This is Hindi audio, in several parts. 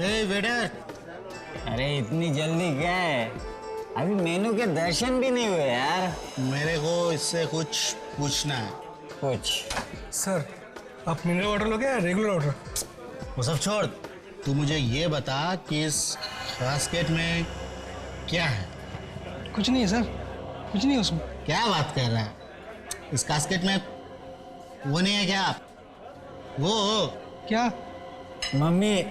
ए वेटर, अरे इतनी जल्दी क्या है? अभी मेनू के दर्शन भी नहीं हुए यार। मेरे को इससे कुछ पूछना है। कुछ सर, आप मिनरल वाटर लोगे या रेगुलर वाटर? वो सब छोड़, तू मुझे ये बता कि इस बास्केट में क्या है? कुछ नहीं है सर, कुछ नहीं है उसमें। क्या बात कर रहा है? इस बास्केट में वो नहीं है क्या? वो क्या? मम्मी।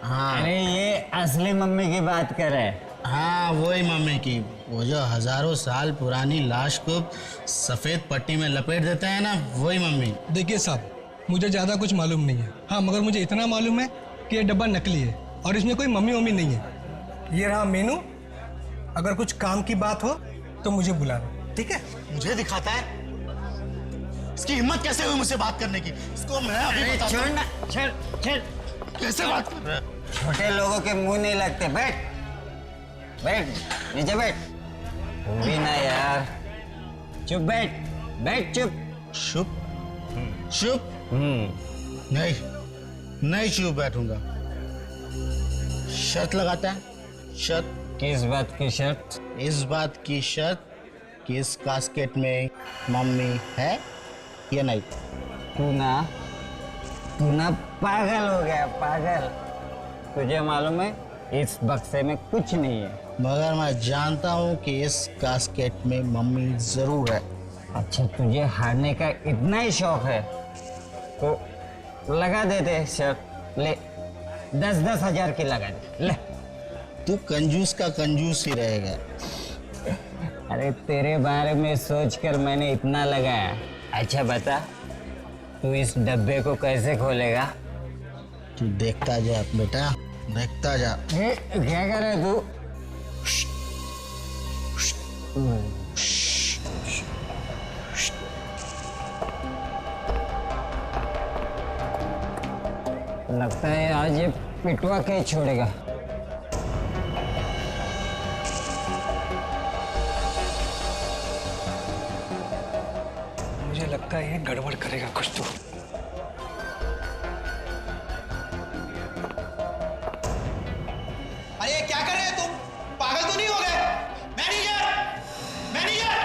हाँ अरे ये असली मम्मी की बात कर रहे हैं। हाँ, वही मम्मी की, वो जो हजारों साल पुरानी लाश को सफेद पट्टी में लपेट देता है ना, वही मम्मी। देखिए साहब, मुझे ज़्यादा कुछ मालूम नहीं है। हाँ, मगर मुझे इतना मालूम है कि ये डब्बा नकली है और इसमें कोई मम्मी वम्मी नहीं है। ये रहा मेनू, अगर कुछ काम की बात हो तो मुझे बुलाना, ठीक है? मुझे दिखाता है? इसकी हिम्मत कैसे हुई मुझसे बात करने की? इसको मैं अभी बताता छोड़ हूँ। ना, छोड़ छोड़। कैसे बात कर रहा है? छोटे लोगों के मुंह नहीं लगते। बैठ बैठ, नीचे बैठ। तू भी ना यार, चुप बैठ, बैठ चुप। चुप? चुप? नहीं, नहीं चुप बैठूंगा। शर्त लगाता है? शर्त? किस बात की शर्त? इस बात की शर्त कि इस कास्केट में मम्मी है या नहीं? तू ना पागल हो गया, पागल। तुझे मालूम है इस बक्से में कुछ नहीं है। मगर मैं जानता हूँ कि इस कास्केट में मम्मी जरूर है। अच्छा, तुझे हारने का इतना ही शौक है तो लगा देते शर्त। ले, 10-10 हजार की लगा दे, ले। तू कंजूस का कंजूस ही रहेगा। अरे तेरे बारे में सोचकर मैंने इतना लगाया। अच्छा बता, तू इस डब्बे को कैसे खोलेगा? तू देखता जा बेटा, देखता जा। क्या कर रहा है तू? लगता है आज ये पिटवा के ही छोड़ेगा। मुझे लगता है ये गड़बड़ करेगा कुछ तो। अरे क्या कर रहे हैं तुम? पागल तो नहीं हो गए? Manager, manager!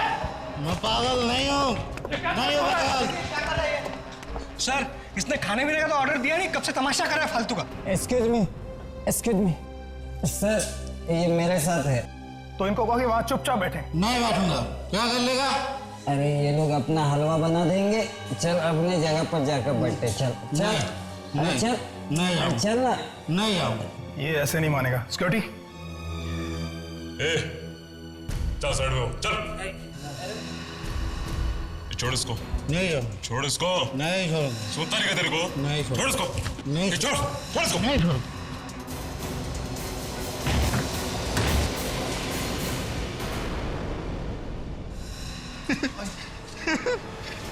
मैं पागल नहीं हूँ, नहीं हूँ पागल। क्या कर रहे हैं? सर, इसने खाने पीने का तो ऑर्डर दिया नहीं, कब से तमाशा कर रहा है फालतू का। Excuse me, excuse me sir, ये मेरे साथ है। तो इनको कहो कि वहाँ चुपचाप बैठे। नहीं बैठूंगा। क्या कर लेगा? अरे ये लोग अपना हलवा बना देंगे। चल अपने जगह पर जाकर बैठे। चल चल, नहीं, अरे चल, नहीं अरे आऊंगा। चल ना। नहीं आऊंगा। ये ऐसे नहीं मानेगा। सिक्योरिटी, ए, चल साइड में हो, चल। छोड़ इसको, नहीं आऊंगा। छोड़ इसको। नहीं छोड़ूंगा। सुनता नहीं क्या तेरे को? नहीं छोड़। छोड़ इसको। नहीं ए, छोड़, छोड़ इसको। नहीं छोड़।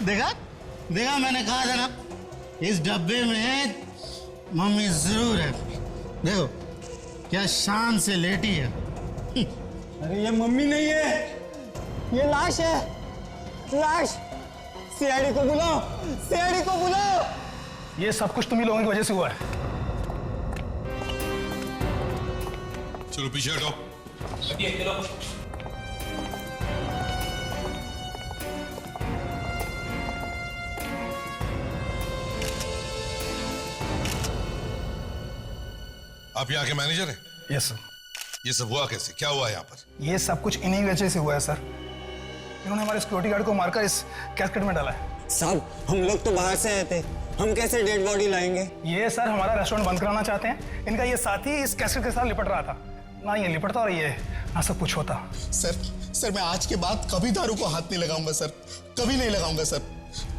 देखा, देखा, मैंने कहा था ना, इस डब्बे में मम्मी जरूर है। देखो क्या शान से लेटी है। अरे ये मम्मी नहीं है, ये लाश है, लाश। सीआईडी को बुलाओ, सीआईडी को बुलाओ। ये सब कुछ तुम्ही लोगों की वजह से हुआ है। चलो पीछे हटो। आप यहाँ के मैनेजर हैं? Yes sir. ये सब हुआ कैसे? क्या हुआ यहाँ पर? ये सब कुछ इन्हीं वजह से हुआ है सर। इन्होंने हमारे सिक्योरिटी गार्ड को मारकर इस कैस्केट में डाला है। साहब, हम लोग तो बाहर से आए थे, हम कैसे डेड बॉडी लाएंगे? ये सर हमारा रेस्टोरेंट बंद कराना चाहते हैं। इनका ये साथी इस कैसेट के साथ लिपट रहा था। ना ये लिपटता और ये ना सब कुछ होता। सर मैं आज के बाद कभी दारू को हाथ नहीं लगाऊंगा सर, कभी नहीं लगाऊंगा सर।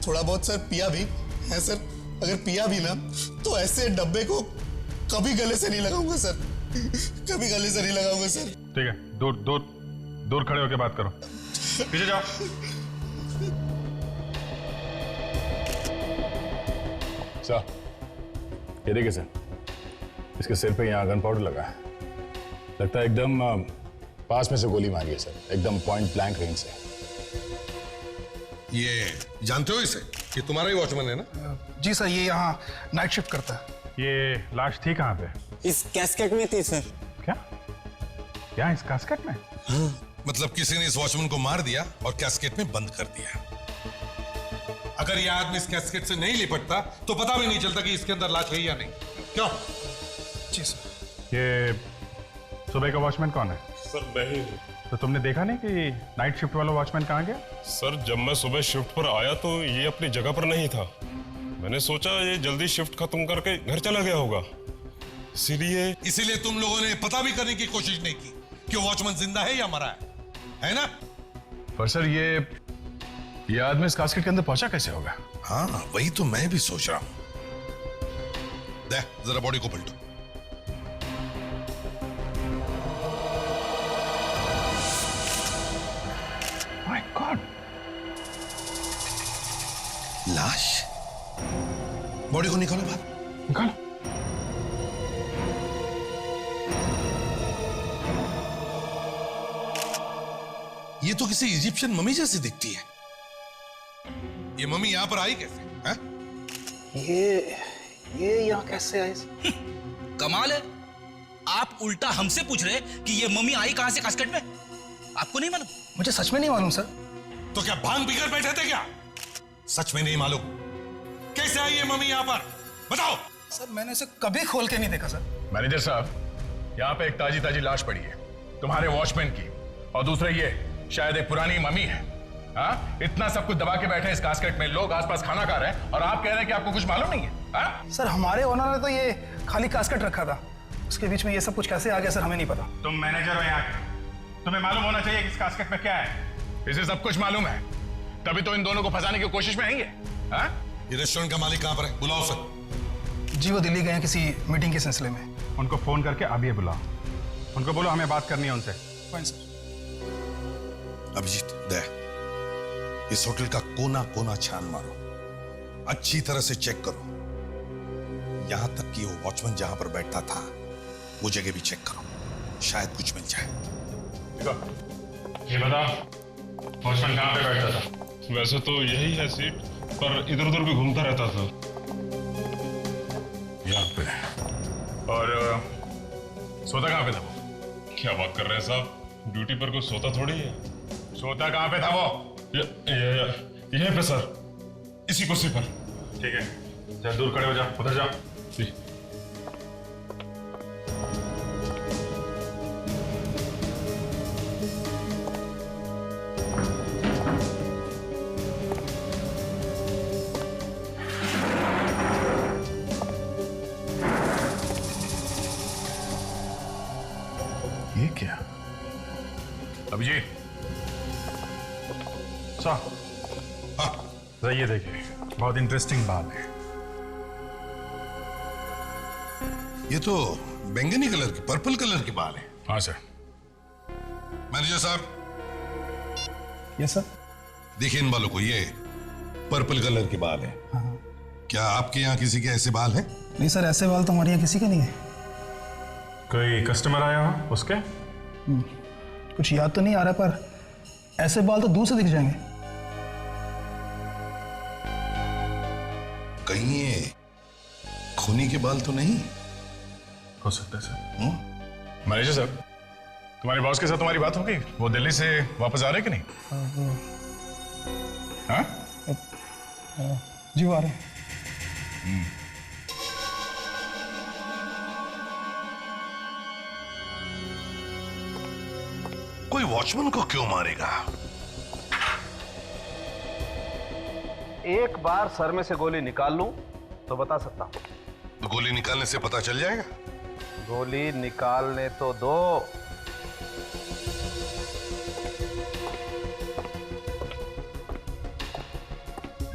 थोड़ा बहुत सर पिया भी है सर, अगर पिया भी ना तो ऐसे डब्बे को कभी गले से नहीं लगाऊंगा सर, कभी गले से नहीं लगाऊंगा सर। ठीक है, दूर दूर दूर खड़े होकर बात करो। पीछे जाओ। सर, ये देखिए सर, इसके सिर पे यहाँ गन पाउडर लगा है। लगता है एकदम पास में से गोली मारी है सर, एकदम पॉइंट ब्लैंक रेंज से। ये जानते हो इसे? ये तुम्हारा ही वॉचमैन है ना? जी सर, ये यहाँ नाइट शिफ्ट करता है। ये लाश थी कहाँ पे? इस कैस्केट में थी सर। क्या? क्या इस कास्केट में? मतलब किसी ने इस वॉचमैन को मार दिया और कैस्केट में बंद कर दिया। अगर ये आदमी इस कैस्केट से नहीं लिपटता तो पता भी नहीं चलता कि इसके अंदर लाश है या नहीं। क्यों? जी सर। ये सुबह का वॉचमैन कौन है? सर मैं ही हूँ। तो तुमने देखा नहीं कि नाइट शिफ्ट वाला वॉचमैन कहाँ गया? सर जब मैं सुबह शिफ्ट पर आया तो ये अपनी जगह पर नहीं था। मैंने सोचा ये जल्दी शिफ्ट खत्म करके घर चला गया होगा, इसीलिए तुम लोगों ने पता भी करने की कोशिश नहीं की कि वॉचमैन जिंदा है या मरा है ना? पर सर ये आदमी इस कास्केट के अंदर पहुंचा कैसे होगा? हाँ वही तो मैं भी सोच रहा हूं। दे जरा बॉडी को पलटो। माय गॉड, लाश। बॉडी को निकालो बाहर। निकालो। ये तो किसी इजिप्शियन मम्मी जैसी दिखती है। ये मम्मी यहां पर आई कैसे? है? ये यहाँ कैसे आए? कमाल है, आप उल्टा हमसे पूछ रहे कि ये मम्मी आई कहां से कास्केट में? आपको नहीं मालूम? मुझे सच में नहीं मालूम सर। तो क्या भांग पीकर बैठे थे क्या? सच में नहीं मालूम? कैसे आई ये मम्मी यहां पर? बताओ। सर मैंने इसे कभी खोल के नहीं देखा सर। मैनेजर साहब, यहाँ पे एक ताजी ताजी लाश पड़ी है तुम्हारे वॉचमैन की, और दूसरा ये शायद एक पुरानी मम्मी है। हाँ, इतना सब कुछ दबा के बैठे हैं इस कास्केट में, लोग आसपास खाना खा रहे हैं और आप कह रहे हैं कि आपको कुछ मालूम नहीं है? हाँ? सर हमारे ओनर ने तो ये खाली कास्केट रखा था, उसके बीच में ये सब कुछ कैसे आ गया सर हमें नहीं पता। तुम मैनेजर हो यहाँ के, तुम्हें मालूम होना चाहिए कि इस कास्केट में क्या है। इसे सब कुछ मालूम है, तभी तो इन दोनों को फंसाने की कोशिश में है ये। हाँ? ये रेस्टोरेंट का मालिक कहां पर है? बुलाओ सर। जी वो दिल्ली गए हैं किसी मीटिंग के सिलसिले में। उनको फोन करके अभी बुलाओ, उनको बोलो हमें बात करनी है उनसे। Fine sir. अभिजीत, दे इस होटल का कोना कोना छान मारो, अच्छी तरह से चेक करो, यहां तक कि वो वॉचमैन जहां पर बैठता था वो जगह भी चेक करो, शायद कुछ मिल जाए। ये बताओ, वॉचमैन कहां पे बैठता था? वैसे तो यही है सीट, पर इधर उधर भी घूमता रहता था। यहाँ पे। और सोता कहाँ पे था वो? क्या बात कर रहे हैं साहब, ड्यूटी पर कोई सोता थोड़ी है। सोता कहाँ पे था वो? यहीं पे सर, इसी कुर्सी पर। ठीक है, जरा दूर खड़े हो जाओ, उधर जाओ। जी। ये क्या? अभिजीत साहब, हाँ, ये देखिए, बहुत इंटरेस्टिंग बात है। ये तो बैंगनी कलर की, पर्पल कलर की बाल है। हाँ सर। मैनेजर साहब, यस सर। देखिए इन बालों को, ये पर्पल कलर के बाल है। क्या आपके यहाँ किसी के ऐसे बाल हैं? नहीं सर, ऐसे बाल तो हमारे यहाँ किसी के नहीं है। कोई कस्टमर आया हो उसके? कुछ याद तो नहीं आ रहा, पर ऐसे बाल तो दूर से दिख जाएंगे। कहीं ये खूनी के बाल तो नहीं? हो सकता है सर। मैनेजर साहब, तुम्हारे बॉस के साथ तुम्हारी बात हो गई? वो दिल्ली से वापस आ रहे कि नहीं? हाँ? जी वो आ रहे हैं। कोई वॉचमैन को क्यों मारेगा? एक बार सर में से गोली निकाल लूं तो बता सकता हूं। तो गोली निकालने से पता चल जाएगा? गोली निकालने तो दो।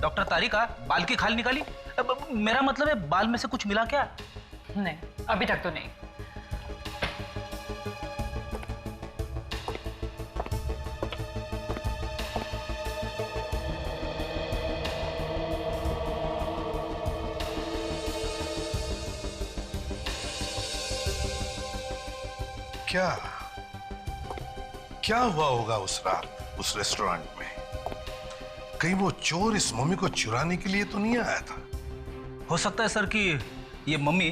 डॉक्टर तारिका, बाल की खाल निकाली? मेरा मतलब है बाल में से कुछ मिला क्या? नहीं, अभी तक तो नहीं। क्या क्या हुआ होगा उस रात उस रेस्टोरेंट में? कहीं वो चोर इस मम्मी को चुराने के लिए तो नहीं आया था? हो सकता है सर कि ये मम्मी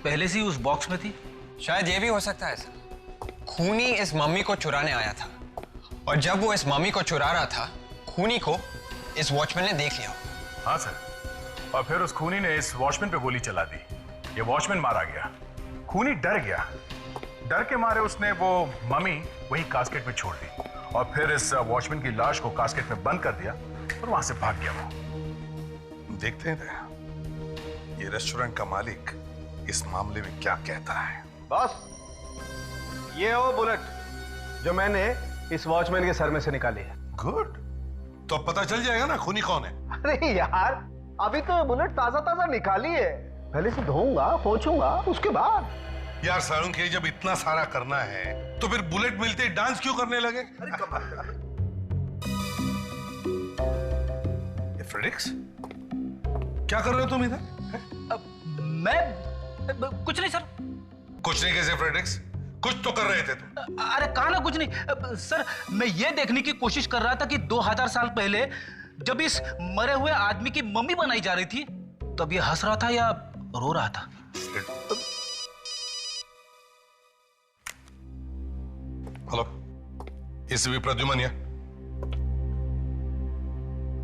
पहले से ही उस बॉक्स में थी? शायद ये भी हो सकता है सर। खूनी इस मम्मी को चुराने आया था और जब वो इस मम्मी को चुरा रहा था, खूनी को इस वॉचमैन ने देख लिया। हाँ सर, और फिर उस खूनी ने इस वॉचमैन पे गोली चला दी। ये वॉचमैन मारा गया। खूनी डर गया, डर के मारे उसने वो मम्मी वही कास्केट में छोड़ दी और फिर इस वॉचमैन की लाश को कास्केट में बंद कर दिया और वहां से भाग गया वो। देखते हैं ये रेस्टोरेंट का मालिक इस मामले में क्या कहता है। बॉस, ये वो बुलेट जो मैंने इस वॉचमैन के सर में से निकाली है। गुड, तो अब पता चल जाएगा ना खूनी कौन है। अरे यार, अभी तो बुलेट ताजा ताजा निकाली है, पहले से धोऊंगा पोंछूंगा उसके बाद। यार सारुण के जब इतना सारा करना है तो फिर बुलेट मिलते ही डांस क्यों करने लगे? ये फ्रेडिक्स, क्या कर रहे हो तुम इधर? मैं कुछ नहीं सर। कुछ नहीं कैसे फ्रेडिक्स? कुछ तो कर रहे थे तुम। अरे कहा ना कुछ नहीं सर, मैं ये देखने की कोशिश कर रहा था कि 2000 साल पहले जब इस मरे हुए आदमी की मम्मी बनाई जा रही थी तब ये हंस रहा था या रो रहा था। हेलो, इस भी प्रद्युमन या?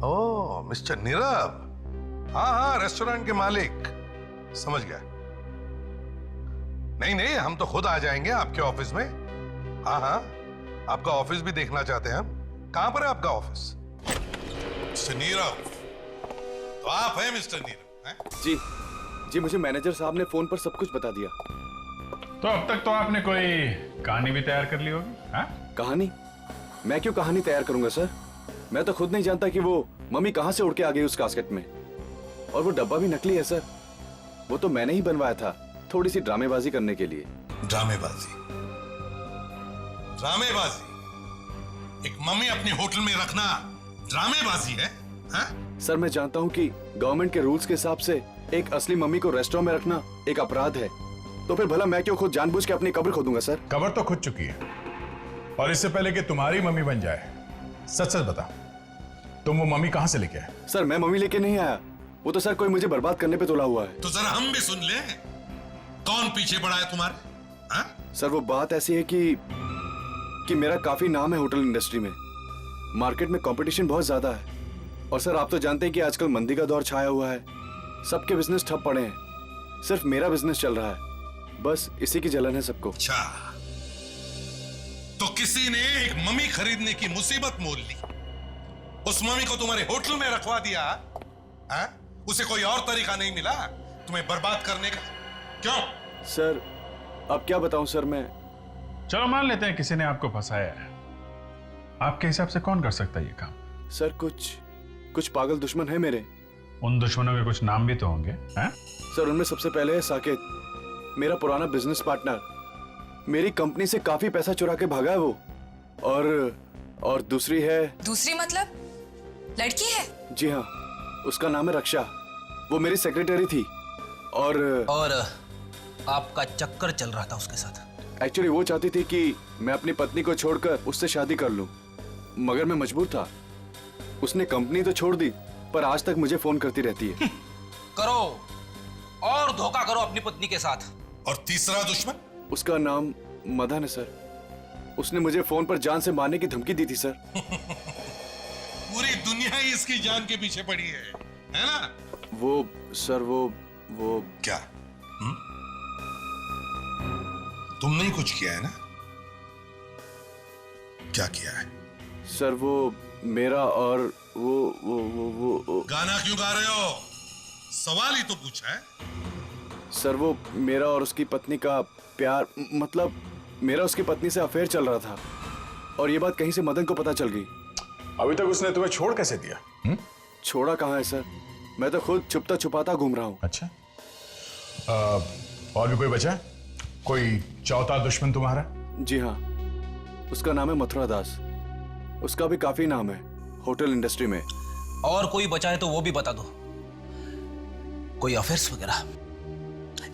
ओ मिस्टर नीरव, हाँ हाँ रेस्टोरेंट के मालिक, समझ गया। नहीं नहीं, हम तो खुद आ जाएंगे आपके ऑफिस में। हाँ हाँ, आपका ऑफिस भी देखना चाहते हैं हम। कहां पर है आपका ऑफिस? मिस्टर नीरव, तो आप हैं मिस्टर नीरव? हैं? जी जी, मुझे मैनेजर साहब ने फोन पर सब कुछ बता दिया। तो अब तक तो आपने कोई कहानी भी तैयार कर ली होगी? हाँ? कहानी? मैं क्यों कहानी तैयार करूंगा सर? मैं तो खुद नहीं जानता कि वो मम्मी कहां से उड़ के आ गई उस कास्केट में। और वो डब्बा भी नकली है सर, वो तो मैंने ही बनवाया था थोड़ी सी ड्रामेबाजी करने के लिए। ड्रामेबाजी? ड्रामेबाजी? एक मम्मी अपने होटल में रखना ड्रामेबाजी है? हाँ? सर मैं जानता हूँ कि गवर्नमेंट के रूल्स के हिसाब से एक असली मम्मी को रेस्टोरेंट में रखना एक अपराध है, तो फिर भला मैं क्यों खुद जानबूझ के अपनी कब्र खोदूंगा सर? कब्र तो खुद चुकी है, और इससे पहले कि तुम्हारी मम्मी बन जाए, सच सच बता, तुम वो मम्मी कहां से लेके आए? सर मैं मम्मी लेके नहीं आया, वो तो सर कोई मुझे बर्बाद करने पे तुला हुआ है। तो जरा हम भी सुन ले, कौन पीछे पड़ा है तुम्हारे? हाँ? सर वो बात ऐसी है कि मेरा काफी नाम है होटल इंडस्ट्री में, मार्केट में कंपटीशन बहुत ज्यादा है, और सर आप तो जानते हैं कि आजकल मंदी का दौर छाया हुआ है, सबके बिजनेस ठप पड़े हैं, सिर्फ मेरा बिजनेस चल रहा है, बस इसी की जलन है सबको। अच्छा, तो किसी ने एक मम्मी खरीदने की मुसीबत मोल ली, उस मम्मी को तुम्हारे होटल में रखवा दिया। हाँ? उसे कोई और तरीका नहीं मिला तुम्हें बर्बाद करने का? क्यों? सर अब क्या बताऊं सर मैं। चलो मान लेते हैं किसी ने आपको फंसाया है, आपके हिसाब से कौन कर सकता है ये काम? सर कुछ पागल दुश्मन है मेरे। उन दुश्मनों के कुछ नाम भी तो होंगे? हैं? सर उनमें सबसे पहले है साकेत, मेरा पुराना बिजनेस पार्टनर, मेरी कंपनी से काफी पैसा चुरा के भागा है वो, और दूसरी है। दूसरी मतलब लड़की है? जी हाँ, उसका नाम है रक्षा, वो मेरी सेक्रेटरी थी, और आपका चक्कर चल रहा था उसके साथ। एक्चुअली वो चाहती थी कि मैं अपनी पत्नी को छोड़कर उससे शादी कर लूं, मगर मैं मजबूर था। उसने कंपनी तो छोड़ दी, पर आज तक मुझे फोन करती रहती है। करो और धोखा करो अपनी पत्नी के साथ। और तीसरा दुश्मन? उसका नाम मदन है सर, उसने मुझे फोन पर जान से मारने की धमकी दी थी सर। पूरी दुनिया ही इसकी जान के पीछे पड़ी है ना? वो सर वो क्या? तुमने ही कुछ किया है ना? क्या किया है? सर वो मेरा और वो गाना क्यों गा रहे हो? सवाल ही तो पूछा है। सर वो मेरा और उसकी पत्नी का प्यार, मतलब मेरा उसकी पत्नी से अफेयर चल रहा था, और ये बात कहीं से मदन को पता चल गई। अभी तक उसने तुम्हें छोड़ कैसे दिया? छोड़ा कहाँ है सर, मैं तो खुद छुपता छुपाता घूम रहा हूँ। अच्छा, और भी कोई बचा? कोई चौथा दुश्मन तुम्हारा? जी हाँ, उसका नाम है मथुरा दास, उसका भी काफी नाम है होटल इंडस्ट्री में। और कोई बचा है तो वो भी बता दो, कोई अफेयर्स वगैरह?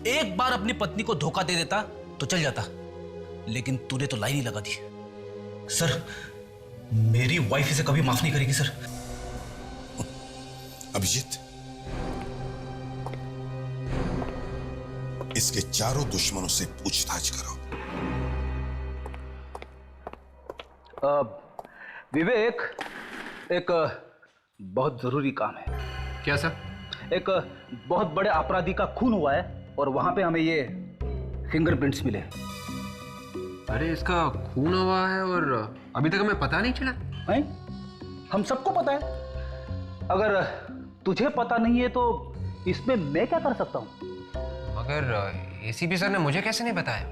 एक बार अपनी पत्नी को धोखा दे देता तो चल जाता, लेकिन तूने तो लाइन ही लगा दी। सर मेरी वाइफ इसे कभी माफ नहीं करेगी सर। अभिजीत, इसके चारों दुश्मनों से पूछताछ करो। विवेक, एक बहुत जरूरी काम है। क्या सर? एक बहुत बड़े अपराधी का खून हुआ है और वहां पे हमें ये फिंगरप्रिंट्स मिले। अरे इसका खून हुआ है और अभी तक हमें पता नहीं चला है? हम सबको पता है। अगर तुझे पता नहीं है तो इसमें मैं क्या कर सकता हूं? मगर एसीपी सर ने मुझे कैसे नहीं बताया?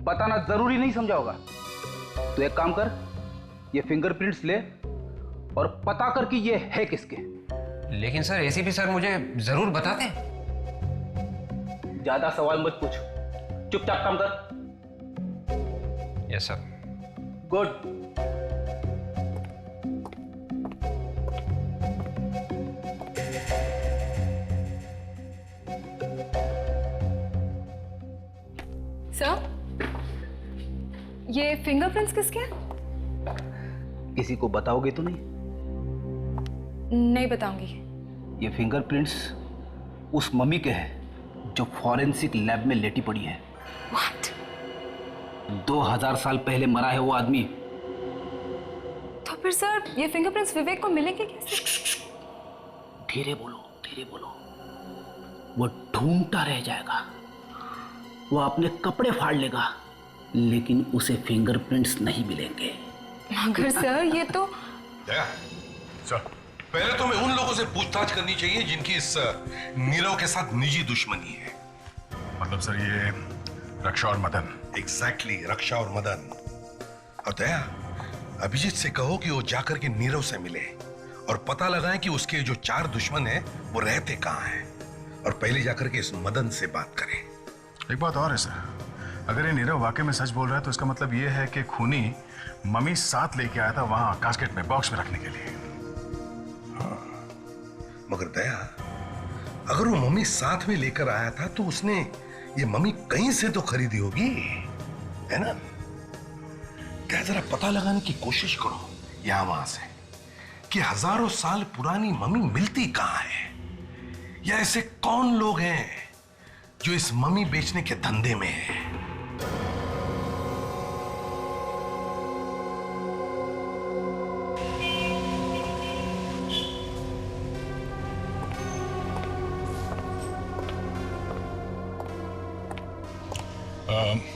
बताना जरूरी नहीं समझा होगा। तो एक काम कर, ये फिंगरप्रिंट्स ले और पता कर कि ये है किसके। लेकिन सर एसीपी सर मुझे जरूर बताते। ज्यादा सवाल मत पूछ, चुपचाप काम कर। Yes sir. गुड। सर, ये फिंगरप्रिंट्स किसके हैं? किसी को बताओगे तो नहीं? नहीं बताऊंगी। ये फिंगरप्रिंट्स उस मम्मी के हैं जो फॉरेंसिक लैब में लेटी पड़ी है। What? 2000 साल पहले मरा है वो आदमी। तो फिर सर ये फिंगरप्रिंट्स विवेक को मिलेंगे कैसे? धीरे बोलो, धीरे बोलो। वो ढूंढता रह जाएगा, वो अपने कपड़े फाड़ लेगा, लेकिन उसे फिंगरप्रिंट्स नहीं मिलेंगे। मगर सर ये तो दया, सर, पहले तो मैं उन लोगों से पूछताछ करनी चाहिए जिनकी इस नीरव के साथ निजी दुश्मनी है। मतलब सर ये रक्षा और मदन। एग्जैक्टली, रक्षा और मदन। और दया, अभिजीत से कहो कि वो जाकर के नीरव से मिले और पता लगाएं कि उसके जो 4 दुश्मन हैं वो रहते कहाँ हैं, और पहले जाकर के इस मदन से बात करें। एक बात और है सर, अगर ये नीरव वाकई में सच बोल रहा है तो इसका मतलब ये है कि खूनी मम्मी साथ लेके आया था वहां कास्केट में, बॉक्स में रखने के लिए। हाँ, मगर दया, अगर वो मम्मी साथ में लेकर आया था तो उसने ये मम्मी कहीं से तो खरीदी होगी, है ना? क्या जरा पता लगाने की कोशिश करो यहां वहां से कि हजारों साल पुरानी मम्मी मिलती कहां है, या ऐसे कौन लोग हैं जो इस मम्मी बेचने के धंधे में है।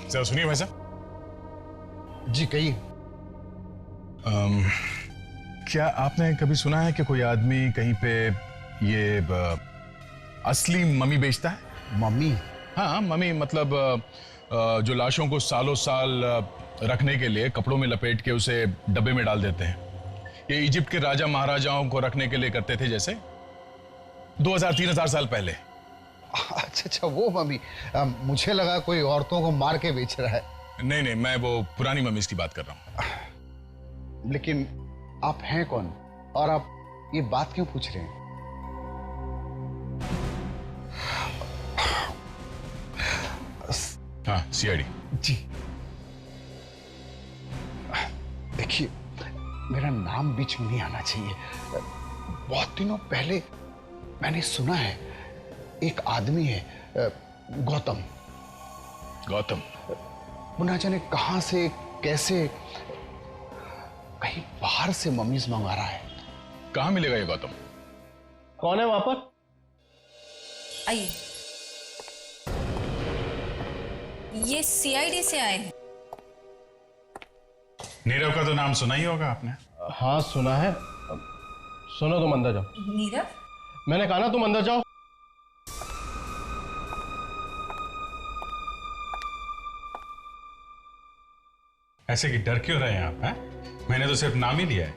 सर सुनिए भाई साहब। जी कहिए। क्या आपने कभी सुना है कि कोई आदमी कहीं पे ये असली मम्मी बेचता है? मम्मी? हाँ, मम्मी मतलब जो लाशों को सालों साल रखने के लिए कपड़ों में लपेट के उसे डब्बे में डाल देते हैं। ये इजिप्ट के राजा महाराजाओं को रखने के लिए करते थे, जैसे 2000-3000 साल पहले। अच्छा, वो मम्मी। मुझे लगा कोई औरतों को मार के बेच रहा है। नहीं नहीं, मैं वो पुरानी मम्मीज की बात कर रहा हूँ। लेकिन आप हैं कौन और आप ये बात क्यों पूछ रहे हैं? हाँ, सीआईडी। जी देखिए, मेरा नाम बीच में नहीं आना चाहिए। बहुत दिनों पहले मैंने सुना है एक आदमी है, गौतम। गौतम? वो ना जाने कहां से कैसे कहीं बाहर से मम्मीज मंगा रहा है। कहां मिलेगा ये गौतम? कौन है वहां पर? आइए। ये सीआईडी से आए हैं। नीरव का तो नाम सुना ही होगा आपने। हाँ सुना है। सुनो, तुम अंदर जाओ। नीरव? मैंने कहा ना तुम अंदर जाओ। ऐसे कि डर क्यों रहे हैं आप? हैं? मैंने तो सिर्फ नाम ही लिया है।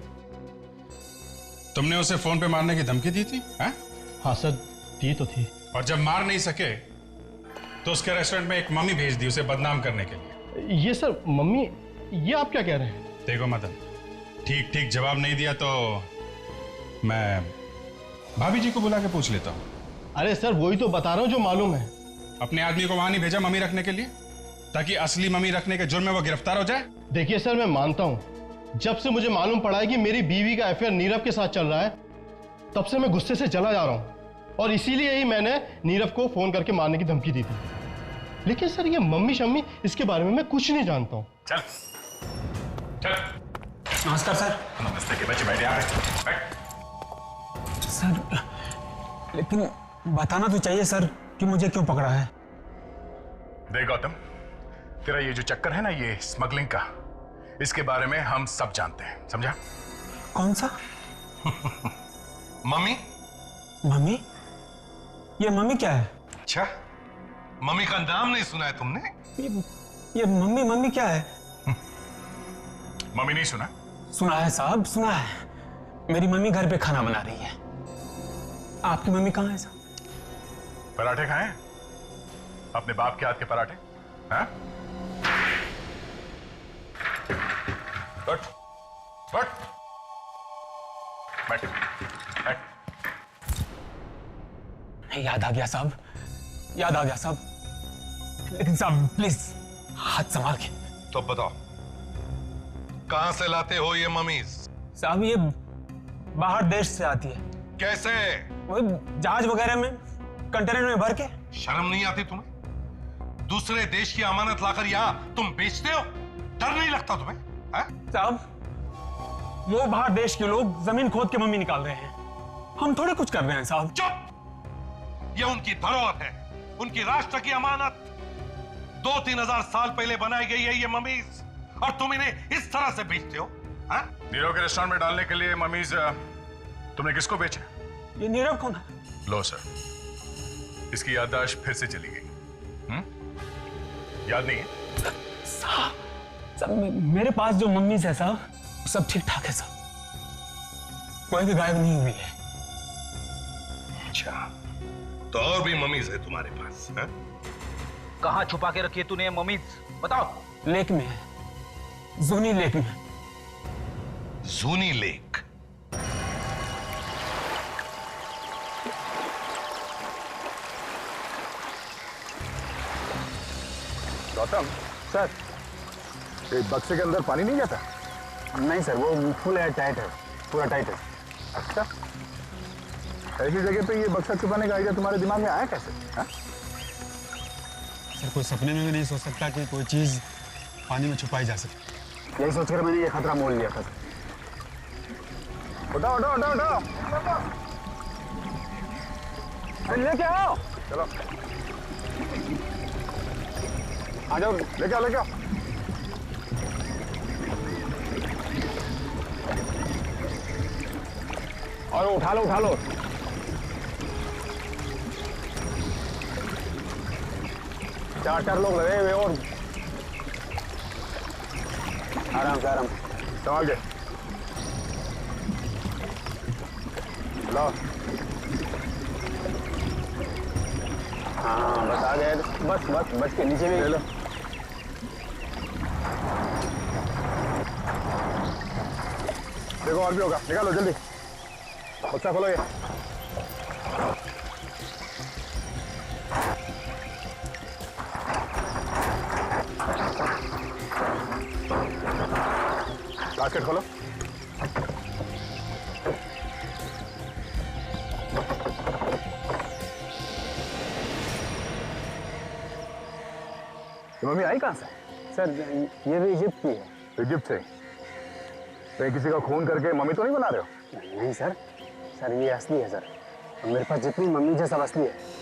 तुमने उसे फोन पे मारने की धमकी दी थी? हैं? हाँ सर, दी तो थी। और जब मार नहीं सके तो उसके रेस्टोरेंट में एक मम्मी भेज दी उसे बदनाम करने के लिए। ये सर मम्मी, ये आप क्या कह रहे हैं? देखो मदन, ठीक ठीक जवाब नहीं दिया तो मैं भाभी जी को बुला के पूछ लेता हूँ। अरे सर, वही तो बता रहा हूँ जो मालूम है। अपने आदमी को वहां नहीं भेजा मम्मी रखने के लिए, ताकि असली मम्मी रखने के जुर्म में वो गिरफ्तार हो जाए? देखिए सर, मैं मानता हूँ, जब से मुझे मालूम पड़ा है कि मेरी बीवी का अफेयर नीरव के साथ चल रहा है, तब से मैं गुस्से से जला जा रहा हूँ, और इसीलिए ही मैंने नीरव को फोन करके मारने की धमकी दी थी। लेकिन सर ये मम्मी शम्मी इसके बारे में मैं कुछ नहीं जानता हूँ। चल चल। नमस्कार सर। नमस्ते के बच्चे, बैठ यहाँ पे, बैठ। सर लेकिन बताना तो चाहिए सर कि मुझे क्यों पकड़ा है। देख गौतम, तेरा ये जो चक्कर है ना, ये स्मगलिंग का, इसके बारे में हम सब जानते हैं, समझा? कौन सा? मम्मी? मम्मी? ये मम्मी क्या है? अच्छा, मम्मी का नाम नहीं सुना है तुमने? ये मम्मी मम्मी क्या है? मम्मी नहीं सुना? सुना है साहब, सुना है। मेरी मम्मी घर पे खाना बना रही है। आपकी मम्मी कहाँ है साहब? पराठे खाए? अपने बाप के हाथ के पराठे? हाँ? बैठ, बैठ, बैठ, बैठ। याद आ गया साहब, याद आ गया साहब। लेकिन साहब प्लीज हाथ संभाल के। तो बताओ, कहां से लाते हो ये मम्मीज? साहब ये बाहर देश से आती है। कैसे? वो जहाज वगैरह में, कंटेनर में भर के। शर्म नहीं आती तुम्हें? दूसरे देश की अमानत लाकर यहां तुम बेचते हो? डर नहीं लगता तुम्हें? साहब वो बाहर देश के लोग जमीन खोद के मम्मी निकाल रहे हैं, हम थोड़े कुछ कर रहे हैं साहब। चुप! ये उनकी धरोहर है, उनकी राष्ट्र की अमानत। 2-3 हजार साल पहले बनाई गई है ये मम्मीज, और तुम इन्हें इस तरह से बेचते हो? नीरव के रेस्टोरेंट में डालने के लिए मम्मीज तुमने किसको बेचा? ये नीरव कौन है? लो सर, इसकी याददाश्त फिर से चली गई। याद नहीं है? साहब मेरे पास जो मम्मीज है साहब सब ठीक ठाक है साहब, कोई भी गायब नहीं हुई है। अच्छा, तो और भी मम्मीज है तुम्हारे पास? कहाँ छुपा के रखी है तूने ये मम्मीज? बताओ। लेक में है, जूनी लेक में। जूनी लेक? गौतम सर, एक बक्से के अंदर पानी नहीं जाता? नहीं सर, वो फुल एयर टाइट है, पूरा टाइट है। अच्छा, ऐसी जगह पे ये बक्सा छुपाने का आइडिया तुम्हारे दिमाग में आया कैसे? सर कोई सपने में भी नहीं सोच सकता कि कोई चीज पानी में छुपाई जा सकती। यही सोचकर मैंने ये खतरा मोल लिया था। उठाओ उठाओ उठाओ उठाओ, लेके आओ। चलो आ जाओ, लेके आओ लेके आओ। और उठा लो उठा लो। चार लोग लगे हुए, और आराम से आराम संभाल के लो। हाँ बस आ गए, बस बस बच के नीचे भी ले लो। देखो और भी होगा, निकालो जल्दी, बक्सा खोलो ये। बास्केट खोलो। मम्मी आई कहाँ से? सर ये भी इजिप्ट की है। इजिप्ट से? तो किसी का खून करके मम्मी तो नहीं बना रहे हो? नहीं सर, सर ये असली है सर, और मेरे पास जितनी मम्मी है सब असली है।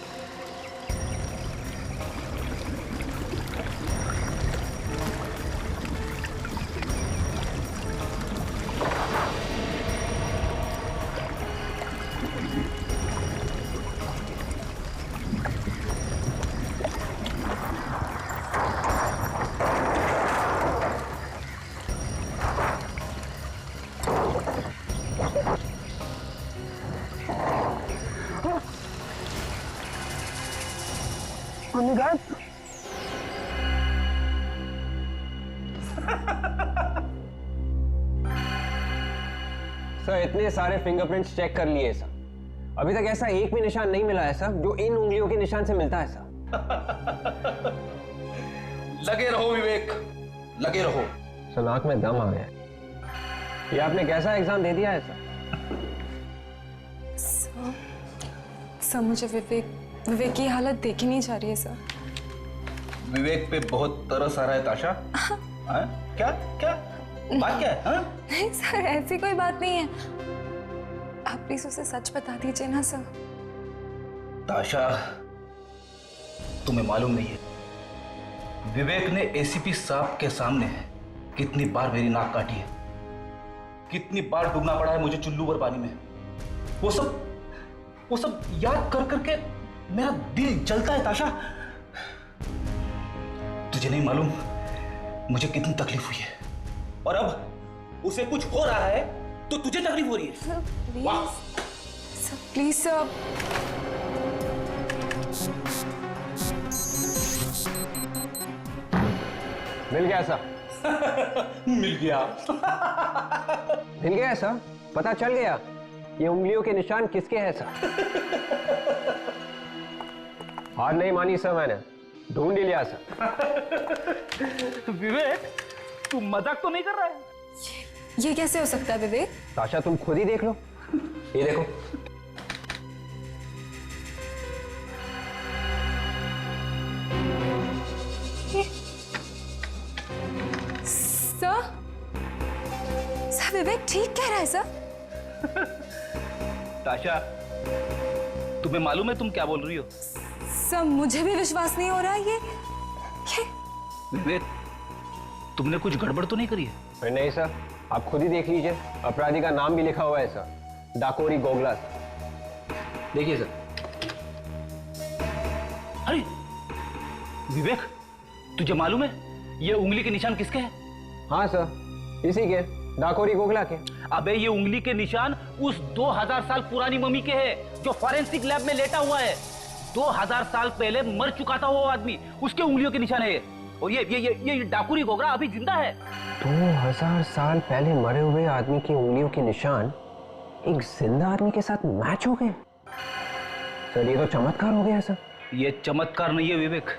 सर इतने सारे फिंगरप्रिंट्स चेक कर लिए सर, अभी तक ऐसा एक भी निशान नहीं मिला है सर जो इन उंगलियों के निशान से मिलता है सर। लगे रहो विवेक, लगे रहो। सर नाक में दम आ गया। ये आपने कैसा एग्जाम दे दिया है सर? सर मुझे विवेक की हालत देखी नहीं जा रही है सर। विवेक पे बहुत तरस आ रहा है ताशा? हाँ? क्या क्या बात क्या है? हाँ? नहीं सर, ऐसी कोई बात नहीं है। आप प्लीज उसे सच बता दीजिए ना सर। ताशा, तुम्हें मालूम नहीं है विवेक ने एसीपी साहब के सामने कितनी बार मेरी नाक काटी है, कितनी बार डूबना पड़ा है मुझे चुल्लू भर पानी में। वो सब याद कर करके मेरा दिल जलता है ताशा। तुझे नहीं मालूम मुझे कितनी तकलीफ हुई है, और अब उसे कुछ हो रहा है तो तुझे तकलीफ हो रही है। Sir please sir. मिल गया सर। मिल गया। मिल गया सर, पता चल गया ये उंगलियों के निशान किसके हैं सर। हार नहीं मानी सर, मैंने ढूंढ ही लिया सर। विवेक, तू मजाक तो नहीं कर रहा है? ये कैसे हो सकता है विवेक? ताशा तुम खुद ही देख लो, ये देखो। सर विवेक ठीक कह रहा है सर। ताशा, तुम्हें मालूम है तुम क्या बोल रही हो? सर मुझे भी विश्वास नहीं हो रहा ये। विवेक, तुमने कुछ गड़बड़ तो नहीं करी है? अरे नहीं सर, आप खुद ही देख लीजिए, अपराधी का नाम भी लिखा हुआ है सर, डाकोरी गोगला। देखिए सर। अरे विवेक, तुझे मालूम है ये उंगली के निशान किसके हैं? हाँ सर, इसी के, डाकोरी गोगला के। अबे ये उंगली के निशान उस 2000 साल पुरानी मम्मी के हैं जो फॉरेंसिक लैब में लेटा हुआ है। 2000 साल पहले मर चुका था वो आदमी, उसके उंगलियों के निशान है। और ये डाकुरी गोगरा अभी जिंदा है। 2000 साल पहले मरे हुए आदमी की उंगलियों के निशान एक जिंदा आदमी के साथ मैच हो गए। सर ये तो चमत्कार हो गया सर। ये चमत्कार नहीं है विवेक,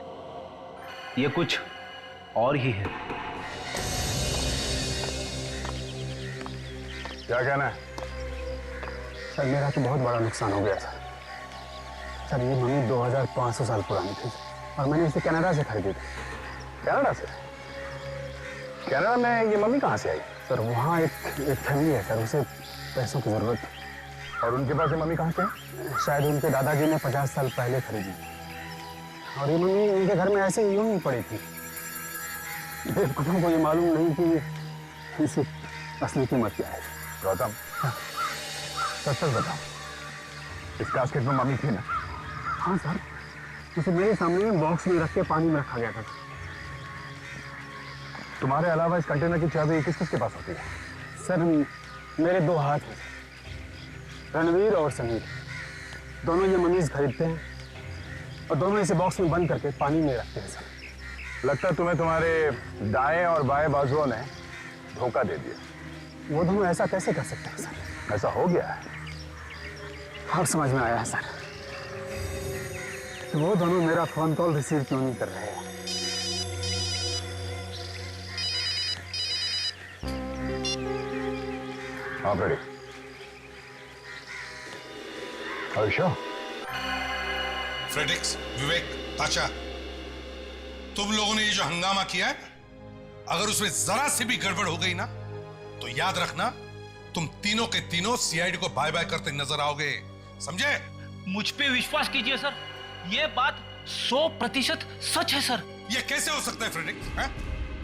ये कुछ और ही है। क्या कहना है? सर मेरा तो बहुत बड़ा नुकसान हो गया सर। सर ये मम्मी 2500 साल पुरानी थी और मैंने इसे कनाडा से खरीदी थी। कनाडा से? कनाडा में ये मम्मी कहाँ से आई? सर वहाँ एक फैमिली है सर, उसे पैसों की जरूरत है। और उनके पास ये मम्मी कहाँ से? शायद उनके दादाजी ने 50 साल पहले खरीदी और ये मम्मी उनके घर में ऐसे यूं ही पड़ी थी। बेवकूफों को ये मालूम नहीं कि इसकी असली कीमत क्या है। गौतम, सच बताओ, इस कास्केट में मम्मी थी ना? हाँ सर, उसे मेरे सामने बॉक्स में रख के पानी में रखा गया था। तुम्हारे अलावा इस कंटेनर की चाबी किस किस के पास होती है? सर मेरे 2 हाथ हैं, रणवीर और समीर। दोनों ये मनीज खरीदते हैं और दोनों इसे बॉक्स में बंद करके पानी में रखते हैं सर। लगता है तुम्हें तुम्हारे दाएं और बाएं बाजुओं ने धोखा दे दिया। वो दोनों ऐसा कैसे कर सकते हैं सर? ऐसा हो गया है। अब समझ में आया है सर, वो दोनों मेरा फोन कॉल रिसीव क्यों नहीं कर रहे हैं। आप रेडी? आयुषा? फ्रेडरिक्स, विवेक, ताशा, तुम लोगों ने ये जो हंगामा किया है, अगर उसमें जरा सी भी गड़बड़ हो गई ना तो याद रखना तुम तीनों के तीनों सीआईडी को बाय बाय करते नजर आओगे, समझे? मुझ पे विश्वास कीजिए सर, ये बात 100% सच है सर। ये कैसे हो सकता है फ्रेडरिक्स?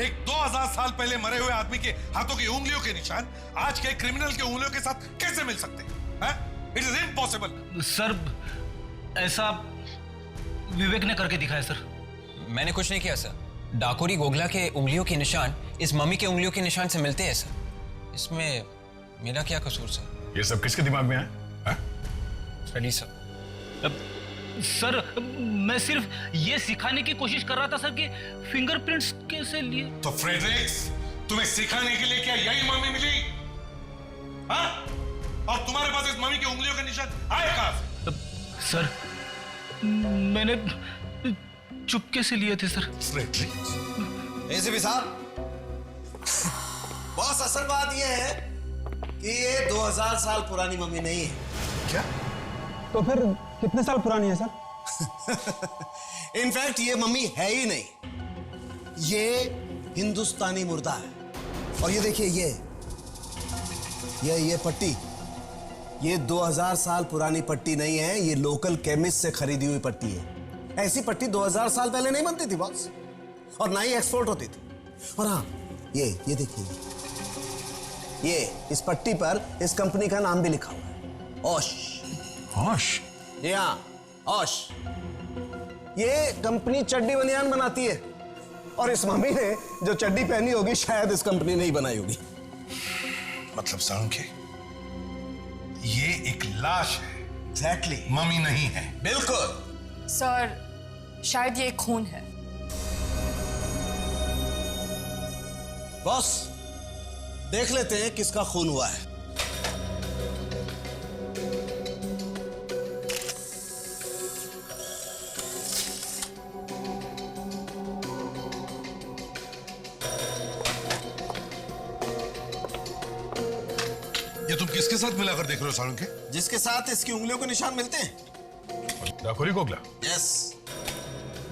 एक 2000 साल पहले मरे हुए आदमी के हाथों की उंगलियों के निशान आज के क्रिमिनल के उंगलियों के साथ कैसे मिल सकते हैं? It is impossible. सर ऐसा विवेक ने करके दिखाया सर। मैंने कुछ नहीं किया सर। डाकोरी गोगला के उंगलियों के निशान इस मम्मी के उंगलियों के निशान से मिलते हैं सर। इसमें मेरा क्या कसूर सर? ये सब किसके दिमाग में है? Freddy sir. सर मैं सिर्फ ये सिखाने की कोशिश कर रहा था सर कि फिंगरप्रिंट्स कैसे लिए। तो फ्रेडरिक्स, तुम्हें सिखाने के लिए क्या यही मम्मी मिली? हाँ? और तुम्हारे पास इस मम्मी की उंगलियों के निशान आए कहां से? सर मैंने चुपके से लिए थे सर। फ्रेडरिक्स, एसीपी साहब, बॉस असल बात यह है कि ये 2000 साल पुरानी मम्मी नहीं है। क्या? तो फिर कितने साल पुरानी है सर? इनफैक्ट ये मम्मी है ही नहीं, ये हिंदुस्तानी मुर्दा है। और ये देखिए, ये पट्टी, ये 2000 साल पुरानी पट्टी नहीं है, ये लोकल केमिस्ट से खरीदी हुई पट्टी है। ऐसी पट्टी 2000 साल पहले नहीं बनती थी बॉस, और ना ही एक्सपोर्ट होती थी। और हाँ, ये देखिए, ये इस पट्टी पर इस कंपनी का नाम भी लिखा हुआ है, ओश। होश? जी हाँ, ओश। ये कंपनी चड्डी बनियान बनाती है, और इस मम्मी ने जो चड्डी पहनी होगी शायद इस कंपनी ने ही बनाई होगी। मतलब साळुंखे, ये एक लाश है। एग्जैक्टली, मम्मी नहीं है। बिल्कुल सर, शायद ये खून है। बॉस, देख लेते हैं किसका खून हुआ है। ये तुम किसके साथ मिलाकर देख रहे हो साळुंखे? जिसके साथ इसकी उंगलियों के निशान मिलते हैं। डाकुरी गोगला? यस,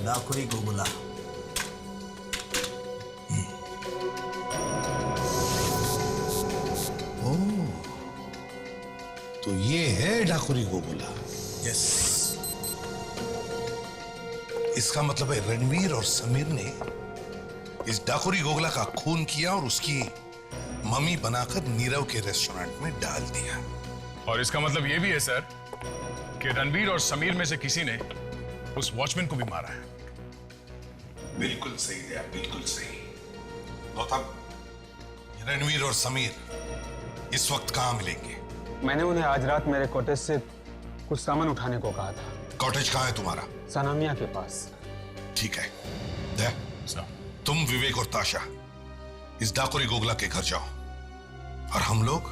डाकुरी गोगला। तो ये है डाकुरी गोगला। यस। इसका मतलब है रणवीर और समीर ने इस डाकुरी गोगला का खून किया और उसकी मम्मी बनाकर नीरव के रेस्टोरेंट में डाल दिया। और इसका मतलब ये भी है सर कि रणवीर और समीर में से किसी ने उस वॉचमैन को भी मारा है। बिल्कुल सही है, बिल्कुल सही। गौतम, रणवीर और समीर इस वक्त कहां मिलेंगे? मैंने उन्हें आज रात मेरे कॉटेज से कुछ सामान उठाने को कहा था। कॉटेज कहां है तुम्हारा? सनामिया के पास। ठीक है, दे, तुम विवेक और ताशा इस डाकुरी गोगला के घर जाओ, और हम लोग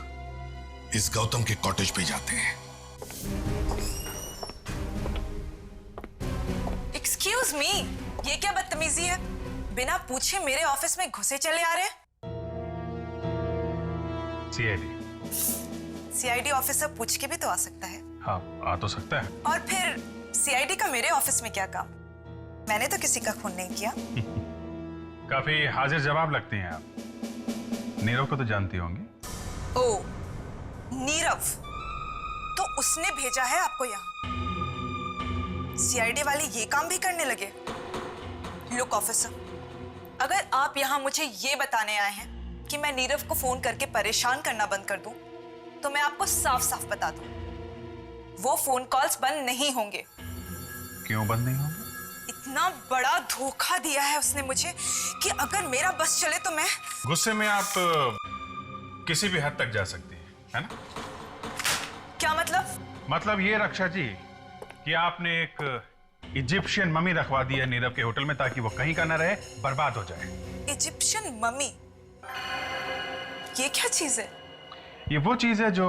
इस गौतम के कॉटेज पे जाते हैं। एक्सक्यूज मी, ये क्या बदतमीजी है? बिना पूछे मेरे ऑफिस में घुसे चले आ रहे हैं। सीआईडी ऑफिसर पूछ के भी तो आ सकता है। हाँ, आ तो सकता है। और फिर सीआईडी का मेरे ऑफिस में क्या काम? मैंने तो किसी का खून नहीं किया। काफी हाजिर जवाब लगती हैं आप। नीरव को तो जानती होंगी। ओ, नीरव, तो उसने भेजा है आपको यहाँ? सीआईडी वाले ये काम भी करने लगे? लुक ऑफिसर, अगर आप यहाँ मुझे ये बताने आए हैं कि मैं नीरव को फोन करके परेशान करना बंद कर दूं, तो मैं आपको साफ साफ बता दूं, वो फोन कॉल्स बंद नहीं होंगे। क्यों बंद नहीं होंगे? इतना बड़ा धोखा दिया है उसने मुझे कि अगर मेरा बस चले तो मैं... गुस्से में आप किसी भी हद तक जा सकती है ना? क्या मतलब? मतलब ये रक्षा जी कि आपने एक इजिप्शियन मम्मी रखवा दी है नीरव के होटल में, ताकि वो कहीं का ना रहे, बर्बाद हो जाए। Egyptian mummy? ये क्या चीज है? ये वो चीज है जो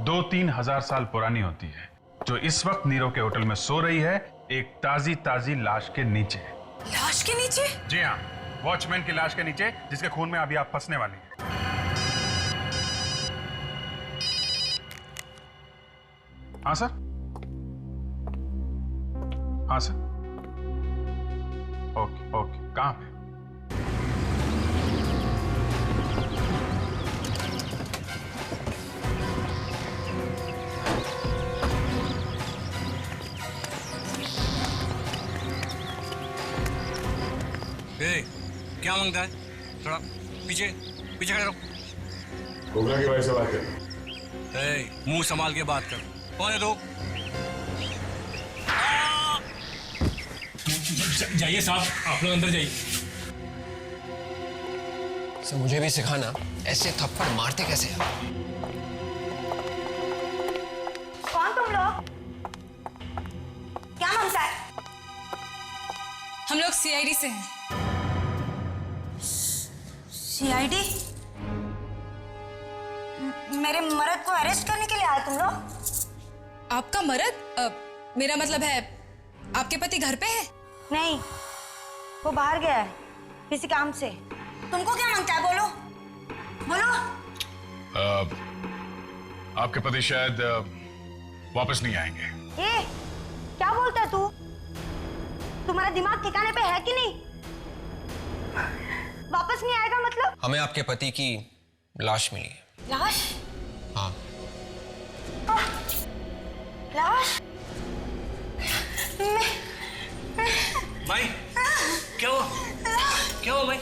2-3 हजार साल पुरानी होती है, जो इस वक्त नीरव के होटल में सो रही है, एक ताजी लाश के नीचे। लाश के नीचे? जी हाँ, वॉचमैन की लाश के नीचे, जिसके खून में अभी आप फंसने वाली हैं। हाँ सर? हाँ सर। ओके, कहाँ पे? क्या मांगता है? थोड़ा पीछे खड़े रहो। गोगला के भाई से बात कर। मुंह संभाल के बात कर। कौन है तो? जाइए साहब, आप लोग अंदर जाइए। सर, मुझे भी सिखाना ऐसे थप्पड़ मारते कैसे हैं? कौन तुम लोग? क्या मांगता है? हम लोग सीआईडी से हैं। सीआईडी? मेरे मर्द को अरेस्ट करने के लिए आए तुम लोग? आपका मर्द? मेरा मतलब है आपके पति घर पे है? नहीं, वो बाहर गया है किसी काम से। तुमको क्या मांगता है? बोलो बोलो। आपके पति शायद वापस नहीं आएंगे। क्या बोलता है तू? तुम्हारा दिमाग ठिकाने पे है कि नहीं? वापस नहीं आएगा मतलब? हमें आपके पति की लाश मिली है। लाश? हाँ। लाश? भाई क्या हुआ? क्या हुआ भाई?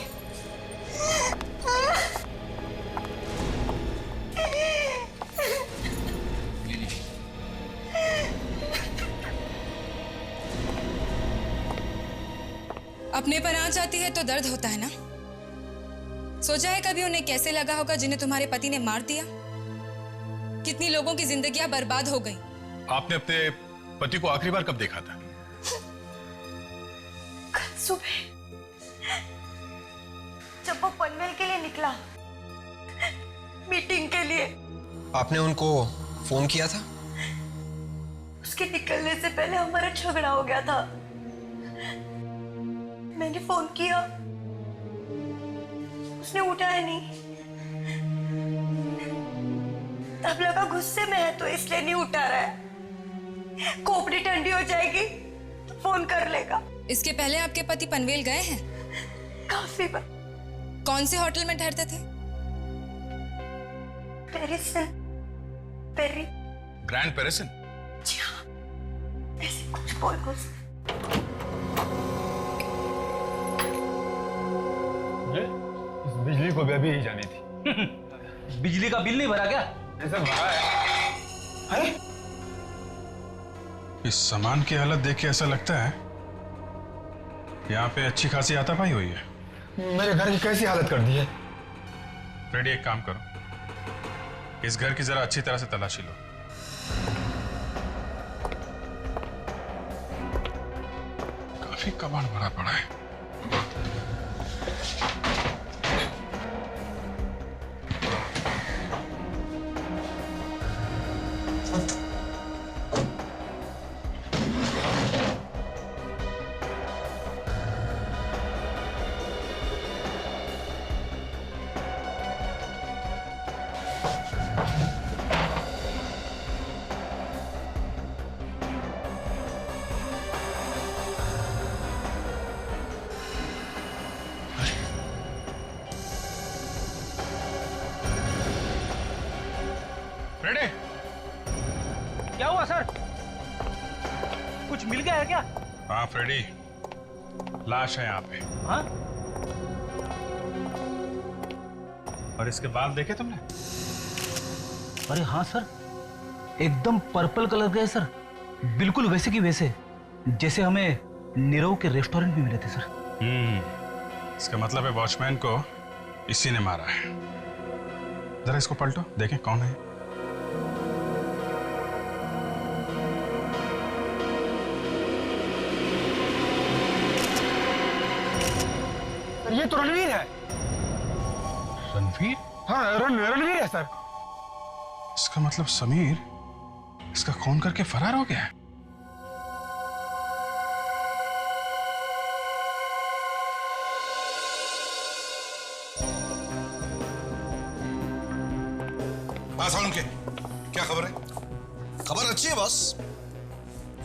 अपने पर आंच आती है तो दर्द होता है ना। सोचा है कभी उन्हें कैसे लगा होगा जिन्हें तुम्हारे पति ने मार दिया? कितनी लोगों की जिंदगियां बर्बाद हो गई। आपने अपने पति को आखिरी बार कब देखा था? कल सुबह जब वो पनवेल के लिए निकला, मीटिंग के लिए। आपने उनको फोन किया था? उसके निकलने से पहले हमारा झगड़ा हो गया था। मैंने फोन किया, उसने उठाया नहीं। तब लगा गुस्से में है तो इसलिए नहीं उठा रहा है। खोपड़ी ठंडी हो जाएगी तो फोन कर लेगा। इसके पहले आपके पति पनवेल गए हैं? काफी बार। कौन से होटल में ठहरते थे? पेरिसन। पेरी। ग्रैंड पेरिसन? जी हाँ, ऐसे कुछ बोलो। इस बिजली को भी अभी ही जानी थी। बिजली का बिल नहीं भरा क्या? ऐसा भरा है। इस सामान की हालत देख के ऐसा लगता है यहाँ पे अच्छी खासी हाथापाई हुई है। मेरे घर की कैसी हालत कर दी है? फ्रेडी, एक काम करो, इस घर की जरा अच्छी तरह से तलाशी लो। काफी कबाड़ भरा पड़ा है। फ्रेडी, क्या हुआ सर? कुछ मिल गया है क्या? हाँ फ्रेडी, लाश है यहाँ पे। हाँ? और इसके बाल देखे तुमने? अरे हाँ सर, एकदम पर्पल कलर के है सर। बिल्कुल वैसे की वैसे जैसे हमें नीरव के रेस्टोरेंट में मिले थे सर। इसका मतलब है वॉचमैन को इसी ने मारा है। जरा इसको पलटो, देखें कौन है। ये तो रणवीर है। रणवीर? हाँ, रणवीर है सर। इसका मतलब समीर इसका खून करके फरार हो गया है। उनके क्या खबर है? खबर अच्छी है बॉस।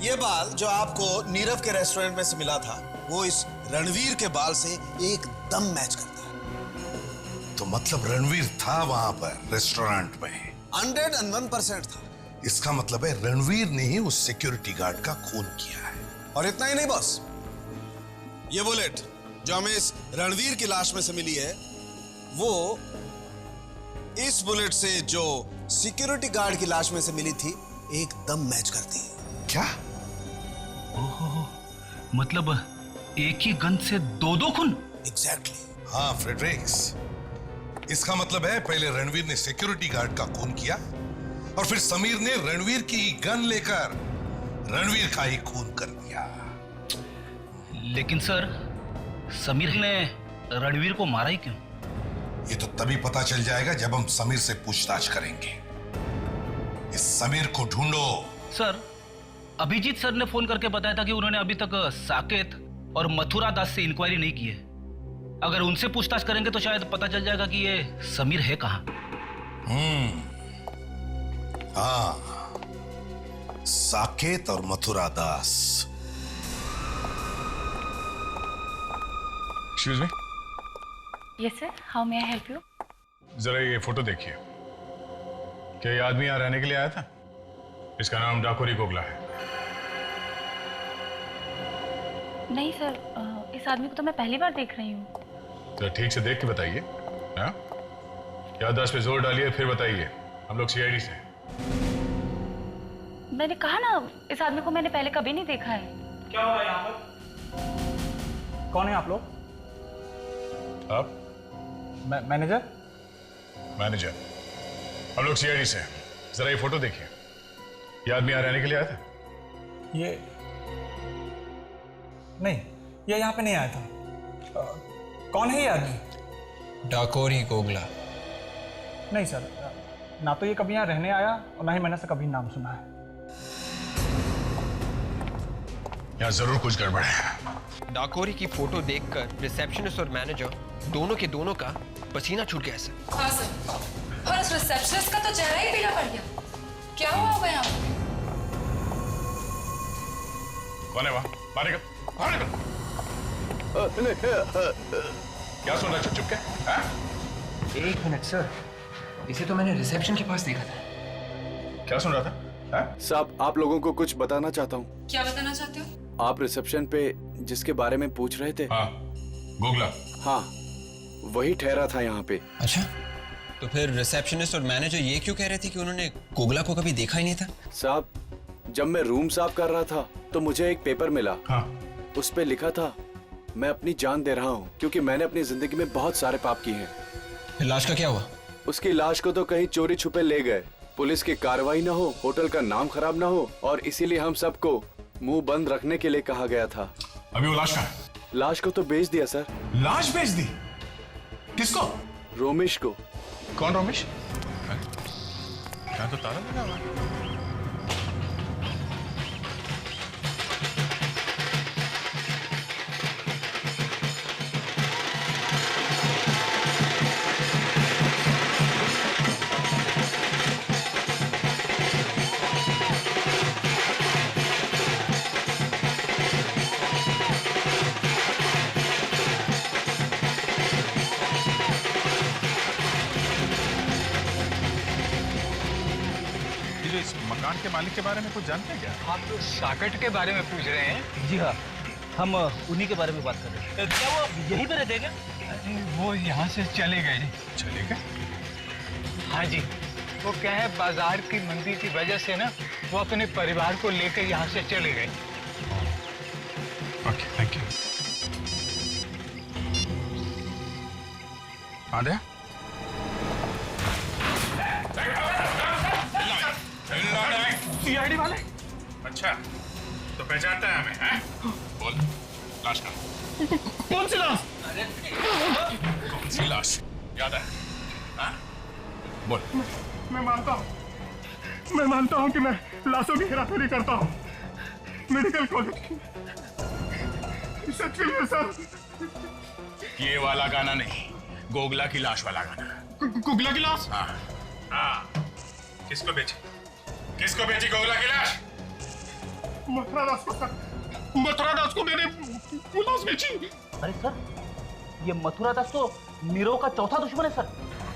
ये बाल जो आपको नीरव के रेस्टोरेंट में से मिला था, वो इस रणवीर के बाल से एकदम मैच करता है। तो मतलब रणवीर था वहां पर रेस्टोरेंट में? 101% था। इसका मतलब है रणवीर ने ही उस सिक्योरिटी गार्ड का खून किया है। और इतना ही नहीं बॉस, ये बुलेट जो हमें इस रणवीर की लाश में से मिली है, वो इस बुलेट से जो सिक्योरिटी गार्ड की लाश में से मिली थी एकदम मैच करती है। क्या? ओहो, मतलब एक ही गन से दो खून? एग्जैक्टली। हाँ फ्रेडरिक्स, इसका मतलब है पहले रणवीर ने सिक्योरिटी गार्ड का खून किया और फिर समीर ने रणवीर की गन लेकर रणवीर का ही खून कर दिया। लेकिन सर, समीर ने रणवीर को मारा ही क्यों? ये तो तभी पता चल जाएगा जब हम समीर से पूछताछ करेंगे। इस समीर को ढूंढो। सर, अभिजीत सर ने फोन करके बताया था कि उन्होंने अभी तक साकेत और मथुरा दास से इंक्वायरी नहीं की है। अगर उनसे पूछताछ करेंगे तो शायद पता चल जाएगा कि ये समीर है कहां। हाँ, साकेत और Mathura Das. Excuse me, yes sir, how may I help you? जरा ये फोटो देखिए। क्या ये आदमी यहाँ रहने के लिए आया था? इसका नाम डाकोरी गोगला है। नहीं सर, इस आदमी को तो मैं पहली बार देख रही हूँ। तो ठीक से देख के बताइए। हाँ, याददाश्त पे जोर डालिए, फिर बताइए। हम लोग सीआईडी से हैं। मैंने कहा ना, इस आदमी को मैंने पहले कभी नहीं देखा है। क्या हुआ यहाँ पर? कौन है आप लोग? आप? मैनेजर? मैनेजर। हम लोग सीआईडी से हैं। जरा ये फोटो देखिए। ये आदमी यहाँ रहने के लिए आया था? ये नहीं, ये यहाँ पे नहीं आया था। कौन है ये आदमी? डाकोरी गोगला। नहीं सर, ना तो ये कभी यहाँ रहने आया और ना ही मैंने इसका कभी नाम सुना है। यहाँ जरूर कुछ गड़बड़ है। डाकोरी की फोटो देखकर रिसेप्शनिस्ट और मैनेजर दोनों के दोनों का पसीना छूट गया सर। हाँ सर, और उस रिसेप्शनिस्ट का तो चेहरा ही पीला पड़ गया। क्या हुआ होगा यहाँ? कौन है वहाँ? बाहर निकल, बाहर निकल। क्या सुन रहा है चुप-चुप के? हाँ? एक मिनट सर, इसे तो मैंने रिसेप्शन के पास देखा था। क्या सुन रहा था? साहब, आप लोगों को कुछ बताना चाहता हूँ। क्या बताना चाहते हो? आप रिसेप्शन पे जिसके बारे में पूछ रहे थे। हाँ, गोगला। हाँ, वही ठहरा था यहाँ पे। अच्छा, तो फिर रिसेप्शनिस्ट और मैनेजर ये क्यों कह रहे थे कि उन्होंने गोगला को कभी देखा ही नहीं था? साहब, जब मैं रूम साफ कर रहा था तो मुझे एक पेपर मिला। हाँ। उस पे लिखा था, मैं अपनी जान दे रहा हूँ क्योंकि मैंने अपनी जिंदगी में बहुत सारे पाप किए हैं। फिर लाश का क्या हुआ? उसकी लाश को तो कहीं चोरी छुपे ले गए। पुलिस की कार्रवाई ना हो, होटल का नाम खराब ना हो, और इसीलिए हम सबको मुंह बंद रखने के लिए कहा गया था। अभी वो लाश कहाँ है? लाश को तो बेच दिया सर। लाश बेच दी? किसको? रोमेश को। कौन रोमेश? क्या तो ताला लगा हुआ है। मकान के मालिक के बारे में कुछ जानते हैं क्या? आप लोग साकेत के बारे में पूछ रहे हैं? जी हाँ, हम उन्हीं के बारे में बात कर रहे हैं। क्या वो यहीं पे रहते हैं क्या? वो यहाँ से चले गए जी। चले गए? हाँ जी, वो क्या है, बाजार की मंदी की वजह से ना वो अपने परिवार को लेकर यहाँ से चले गए। Okay, thank you. आंधे? सीआईडी वाले? अच्छा, तो पहचानता है हमें, हैं? बोल, लाश कहाँ? कौन सी लाश? कौन सी लाश? याद है? हाँ? बोल। मैं मानता हूँ कि मैं लाशों की हेराफेरी करता हूँ। मेडिकल कॉलेज की सच में सर। ये वाला गाना नहीं, गोगला की लाश वाला गाना। गोगला की लाश? हाँ, हाँ। किसको बेची? किसको बेची गोगला की लाश? मथुरा दास को सर। मथुरा दास को मैंने वो लाश बेची। अरे सर, ये मथुरा दास तो नीरव का चौथा दुश्मन है सर।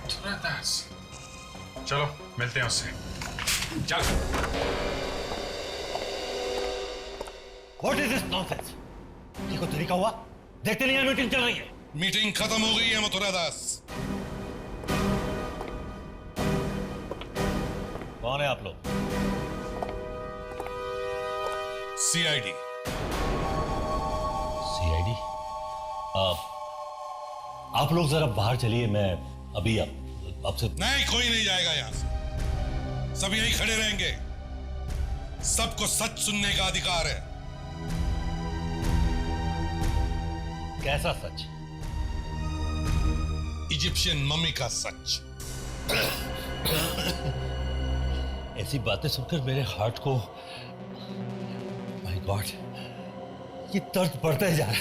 मथुरा दास? चलो मिलते हैं उससे। चल। What is this nonsense? ये कोई तरीका हुआ? देखते नहीं है मीटिंग चल रही है। मीटिंग खत्म हो गई है मथुरा दास। कौन है आप लोग? सीआईडी। सीआईडी? आप लोग जरा बाहर चलिए, मैं अभी आपसे। नहीं, कोई नहीं जाएगा यहां से। सब यहीं खड़े रहेंगे। सबको सच सुनने का अधिकार है। कैसा सच? इजिप्शियन मम्मी का सच। ऐसी बातें सुनकर मेरे हार्ट को, माय गॉड, ये दर्द बढ़ता ही जा रहा है।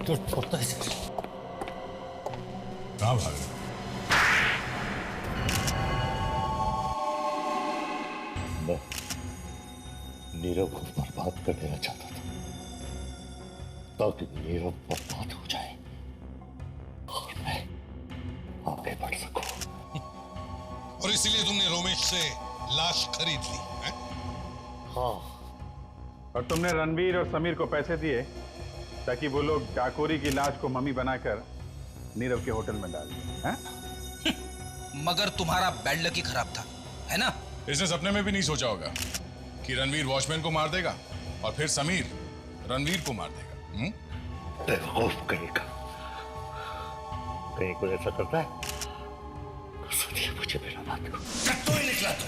दर्द बढ़ता ही जा रहा है। कहाँ भाग रहे? नीरव को बर्बाद कर देना चाहता था ताकि नीरव बर्बाद हो जाए और मैं आगे बढ़ सकूं। और इसीलिए तुमने रोमेश से लाश खरीद ली है? हाँ। और तुमने रणवीर और समीर को पैसे दिए ताकि वो लोग डाकोरी की लाश को मम्मी बनाकर नीरव के होटल में डाल दें, हैं? मगर तुम्हारा बैड लक ही खराब था, है ना? इसने सपने में भी नहीं सोचा होगा कि रणवीर वॉचमैन को मार देगा और फिर समीर रणवीर को मार देगा। बेवकूफ कहीं कोई ऐसा करता है तो सोचिए मुझे मेरा बात को तो ही निकला तू।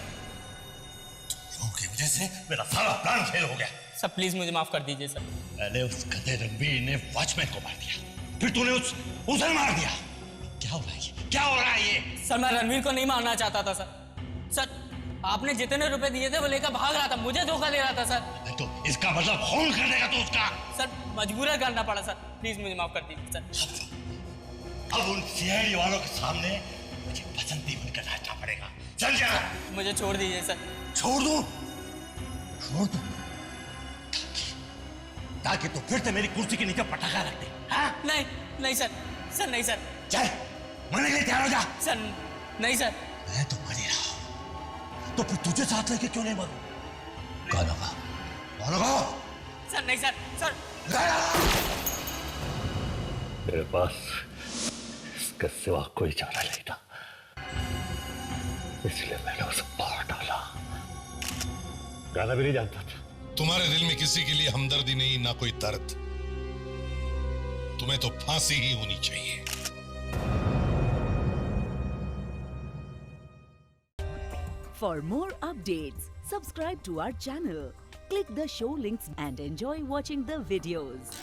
लोगों की वजह से मेरा सारा प्लान फेल हो गया। सर प्लीज मुझे माफ कर दीजिए सर। पहले उस गधे रणवीर ने वॉचमैन को मार दिया, फिर तूने उसे मार दिया। क्या हो रहा है ये? क्या हो रहा है ये? सर मैं रणवीर को नहीं मारना चाहता था सर। सर आपने जितने रुपए दिए थे वो लेकर भाग रहा था, मुझे धोखा दे रहा था सर। तो इसका मतलब खून कर देगा तू उसका? सर मजबूरन करना पड़ा सर, प्लीज मुझे माफ कर दीजिए सर। अब उन सीआईडी वालों के सामने मुझे बसंती बनकर नाचना पड़ेगा। चल जा। मुझे छोड़ दीजिए सर। छोड़ दूं? छोड़ दूं? ताकि तो फिर से मेरी कुर्सी के नीचे पटाखा रख दे। हाँ? नहीं नहीं सर, सर नहीं सर। चल मरने के लिए तैयार हो जा। सर नहीं सर। मैं तो मर ही रहा हूं, तो फिर तुझे साथ लेके क्यों नहीं मरूं? कौन होगा? कौन होगा? सर नहीं सर। सर मेरे पास इसके सिवा कोई चारा नहीं था, इसलिए मैंने उसे मार डाला। गाना भी नहीं जानता था। तुम्हारे दिल में किसी के लिए हमदर्दी नहीं, ना कोई दर्द। तुम्हें तो फांसी ही होनी चाहिए। For more updates, subscribe to our channel, click the show links and enjoy watching the videos.